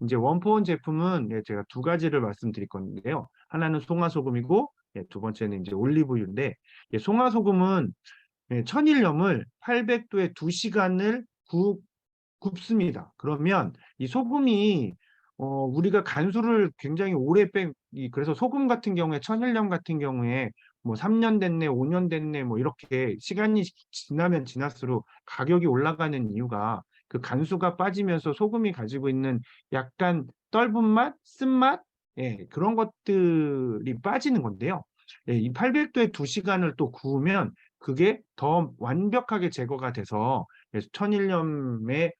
이제 원포원 제품은 제가 두 가지를 말씀드릴 건데요. 하나는 송화소금이고, 두 번째는 이제 올리브유인데, 송화소금은 천일염을 800도에 2시간을 굽습니다. 그러면 이 소금이 우리가 간수를 굉장히 오래 그래서 소금 같은 경우에 천일염 같은 경우에 뭐 3년 됐네, 5년 됐네, 뭐 이렇게 시간이 지나면 지날수록 가격이 올라가는 이유가 그 간수가 빠지면서 소금이 가지고 있는 약간 떫은 맛, 쓴맛, 그런 것들이 빠지는 건데요. 이 800도에 2시간을 또 구우면 그게 더 완벽하게 제거가 돼서 천일염의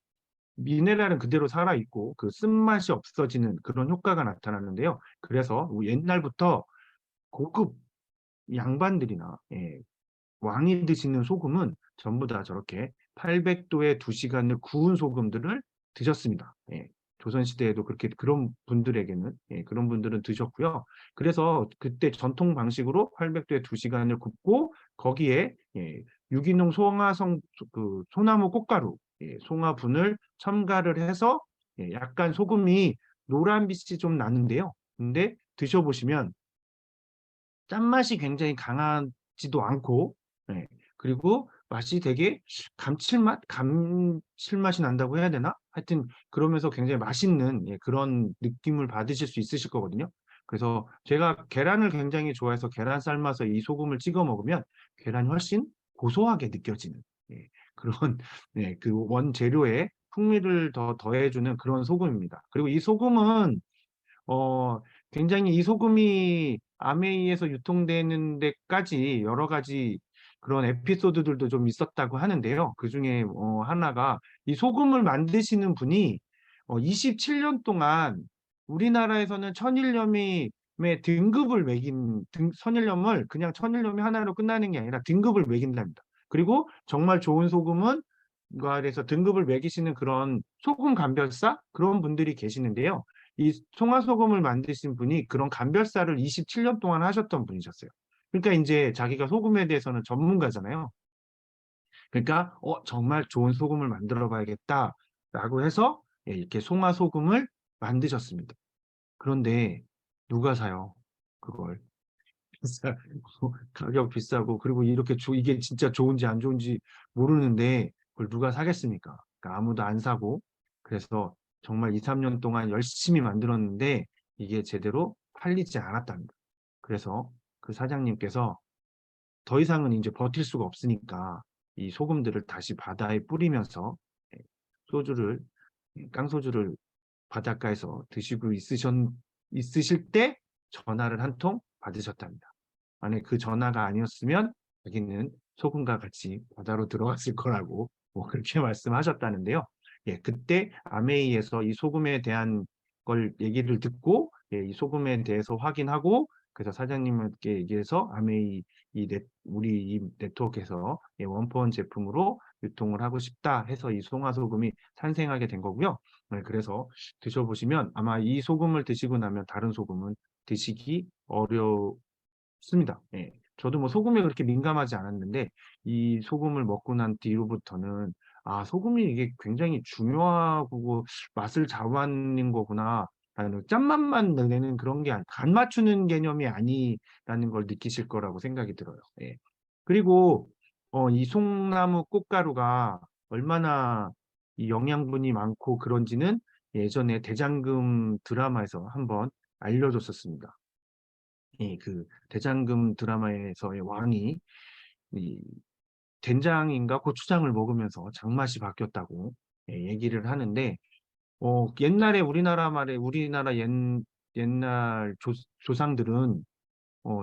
미네랄은 그대로 살아있고 그 쓴맛이 없어지는 그런 효과가 나타나는데요. 그래서 옛날부터 고급 양반들이나 왕이 드시는 소금은 전부 다 저렇게 800도에 2시간을 구운 소금들을 드셨습니다. 조선시대에도 그렇게 그런 분들에게는 그런 분들은 드셨고요. 그래서 그때 전통 방식으로 800도에 2시간을 굽고 거기에 유기농 그 소나무 꽃가루, 송화분을 첨가를 해서 약간 소금이 노란빛이 좀 나는데요. 근데 드셔보시면 짠맛이 굉장히 강하지도 않고, 그리고 맛이 되게 감칠맛이 난다고 해야 되나? 하여튼 그러면서 굉장히 맛있는 그런 느낌을 받으실 수 있으실 거거든요. 그래서 제가 계란을 굉장히 좋아해서 계란 삶아서 이 소금을 찍어 먹으면 계란이 훨씬 고소하게 느껴지는 그런 그 원재료에 풍미를 더 더해주는 그런 소금입니다. 그리고 이 소금은 어, 굉장히 이 소금이 아메이에서 유통되는 데까지 여러 가지 그런 에피소드들도 좀 있었다고 하는데요. 그 중에 하나가 이 소금을 만드시는 분이 27년 동안 우리나라에서는 천일염의 등급을 천일염을 그냥 천일염이 하나로 끝나는 게 아니라 등급을 매긴답니다. 그리고 정말 좋은 소금은 그래서 등급을 매기시는 그런 소금 감별사 그런 분들이 계시는데요. 이 송화소금을 만드신 분이 그런 감별사를 27년 동안 하셨던 분이셨어요. 그러니까 이제 자기가 소금에 대해서는 전문가잖아요. 그러니까 정말 좋은 소금을 만들어 봐야겠다라고 해서 이렇게 송화소금을 만드셨습니다. 그런데 누가 사요? 그걸. 비싸, 가격 비싸고 그리고 이렇게 이게 진짜 좋은지 안 좋은지 모르는데 그걸 누가 사겠습니까? 그러니까 아무도 안 사고 그래서 정말 2, 3년 동안 열심히 만들었는데 이게 제대로 팔리지 않았답니다. 그래서 그 사장님께서 더 이상은 이제 버틸 수가 없으니까 이 소금들을 다시 바다에 뿌리면서 소주를 깡소주를 바닷가에서 드시고 있으실 때 전화를 한 통 받으셨답니다. 만약 그 전화가 아니었으면 자기는 소금과 같이 바다로 들어갔을 거라고 뭐 그렇게 말씀하셨다는데요. 그때 아메이에서 이 소금에 대한 걸 얘기를 듣고 이 소금에 대해서 확인하고 그래서 사장님께 얘기해서 아메이 우리 이 네트워크에서 원포원 제품으로 유통을 하고 싶다 해서 이 송화소금이 탄생하게 된 거고요. 그래서 드셔보시면 아마 이 소금을 드시고 나면 다른 소금은 드시기 어렵습니다. 저도 뭐 소금에 그렇게 민감하지 않았는데 이 소금을 먹고 난 뒤로부터는 아, 소금이 이게 굉장히 중요하고 맛을 좌우하는 거구나. 라는 짠맛만 내는 그런 게 간 맞추는 개념이 아니라는 걸 느끼실 거라고 생각이 들어요. 그리고 이 송나무 꽃가루가 얼마나 이 영양분이 많고 그런지는 예전에 대장금 드라마에서 한번 알려줬었습니다. 그 대장금 드라마에서의 왕이 이 된장인가 고추장을 먹으면서 장맛이 바뀌었다고 얘기를 하는데 옛날에 우리나라 옛날 조상들은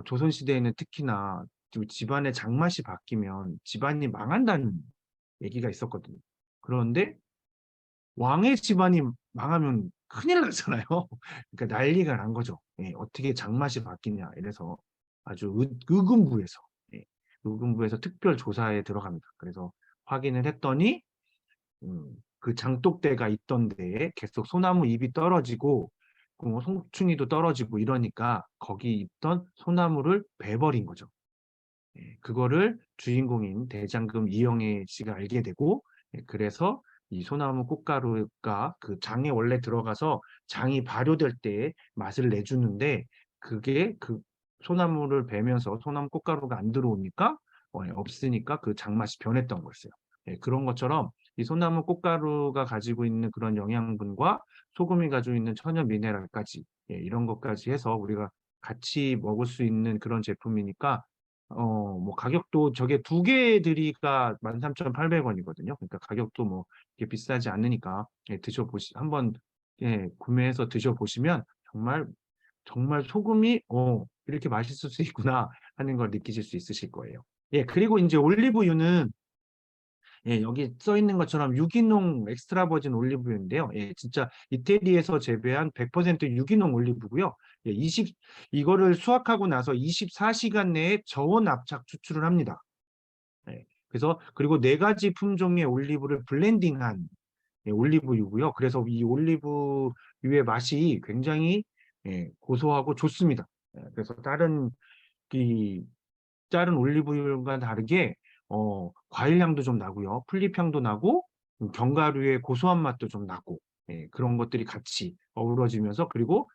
조선시대에는 특히나 집안의 장맛이 바뀌면 집안이 망한다는 얘기가 있었거든요. 그런데 왕의 집안이 망하면 큰일 나잖아요. 그러니까 난리가 난 거죠. 어떻게 장맛이 바뀌냐. 이래서 아주 의금부에서 의금부에서 특별 조사에 들어갑니다. 그래서 확인을 했더니 그 장독대가 있던 데에 계속 소나무 잎이 떨어지고 송충이도 떨어지고 이러니까 거기 있던 소나무를 베버린 거죠. 그거를 주인공인 대장금 이영애 씨가 알게 되고 그래서 이 소나무 꽃가루가 그 장에 원래 들어가서 장이 발효될 때 맛을 내주는데 그게 그 소나무를 베면서 소나무 꽃가루가 안 들어오니까 없으니까 그 장맛이 변했던 거였어요. 예, 그런 것처럼 이 소나무 꽃가루가 가지고 있는 그런 영양분과 소금이 가지고 있는 천연 미네랄까지 이런 것까지 해서 우리가 같이 먹을 수 있는 그런 제품이니까 뭐 가격도 저게 두 개들이가 13,800원이거든요. 그러니까 가격도 뭐 이렇게 비싸지 않으니까 한번 구매해서 드셔보시면 정말 정말 소금이 이렇게 맛있을 수 있구나 하는 걸 느끼실 수 있으실 거예요. 예, 그리고 이제 올리브유는 여기 써 있는 것처럼 유기농 엑스트라 버진 올리브유인데요. 예, 진짜 이태리에서 재배한 100% 유기농 올리브고요. 예, 이거를 수확하고 나서 24시간 내에 저온 압착 추출을 합니다. 예, 그래서 그리고 4가지 품종의 올리브를 블렌딩한 올리브유고요. 그래서 이 올리브유의 맛이 굉장히 고소하고 좋습니다. 그래서 이 다른 올리브유와 다르게 과일 향도 좀 나고요. 풀잎 향도 나고 견과류의 고소한 맛도 좀 나고 그런 것들이 같이 어우러지면서 그리고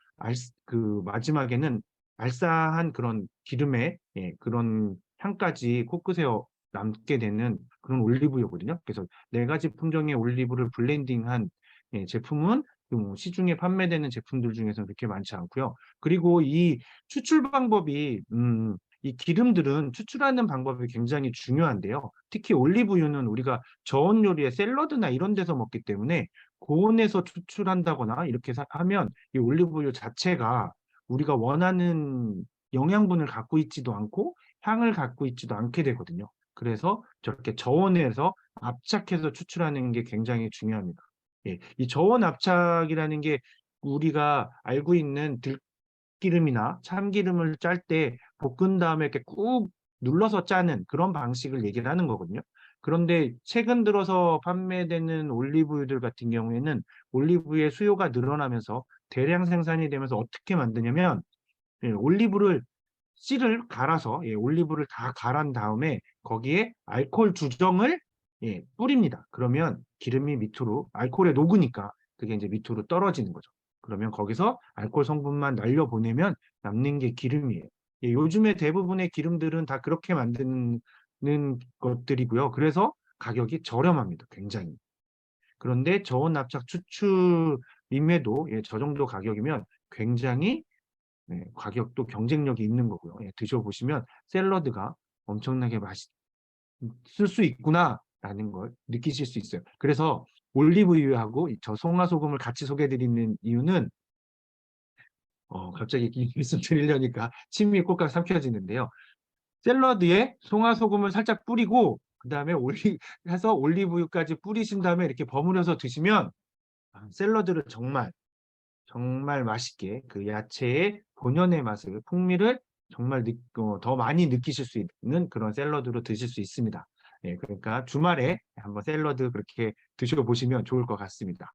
그 마지막에는 알싸한 그런 기름의 그런 향까지 코끝에 남게 되는 그런 올리브유거든요. 그래서 4가지 품종의 올리브를 블렌딩한 제품은 뭐 시중에 판매되는 제품들 중에서는 그렇게 많지 않고요. 그리고 이 추출 방법이 이 기름들은 추출하는 방법이 굉장히 중요한데요. 특히 올리브유는 우리가 저온 요리에 샐러드나 이런 데서 먹기 때문에 고온에서 추출한다거나 이렇게 하면 이 올리브유 자체가 우리가 원하는 영양분을 갖고 있지도 않고 향을 갖고 있지도 않게 되거든요. 그래서 저렇게 저온에서 압착해서 추출하는 게 굉장히 중요합니다. 예, 이 저온 압착이라는 게 우리가 알고 있는 들기름이나 참기름을 짤 때 볶은 다음에 이렇게 꾹 눌러서 짜는 그런 방식을 얘기를 하는 거거든요. 그런데 최근 들어서 판매되는 올리브유들 같은 경우에는 올리브유의 수요가 늘어나면서 대량 생산이 되면서 어떻게 만드냐면 올리브를 씨를 갈아서 올리브를 다 갈은 다음에 거기에 알코올 주정을 뿌립니다. 그러면 기름이 밑으로 알코올에 녹으니까 그게 이제 밑으로 떨어지는 거죠. 그러면 거기서 알코올 성분만 날려보내면 남는 게 기름이에요. 요즘에 대부분의 기름들은 다 그렇게 만드는 것들이고요. 그래서 가격이 저렴합니다. 굉장히. 그런데 저온 납작 추출임에도 저 정도 가격이면 굉장히 가격도 경쟁력이 있는 거고요. 드셔보시면 샐러드가 엄청나게 맛있을 수 있구나라는 걸 느끼실 수 있어요. 그래서 올리브유하고 저 송화소금을 같이 소개해드리는 이유는 갑자기 이 말씀 드리려니까 침이 꼴깍 삼켜지는데요. 샐러드에 송화소금을 살짝 뿌리고 그 다음에 해서 올리브유까지 뿌리신 다음에 이렇게 버무려서 드시면 샐러드를 정말 맛있게 그 야채의 본연의 맛을 풍미를 정말 더 많이 느끼실 수 있는 그런 샐러드로 드실 수 있습니다. 그러니까 주말에 한번 샐러드 그렇게 드셔보시면 좋을 것 같습니다.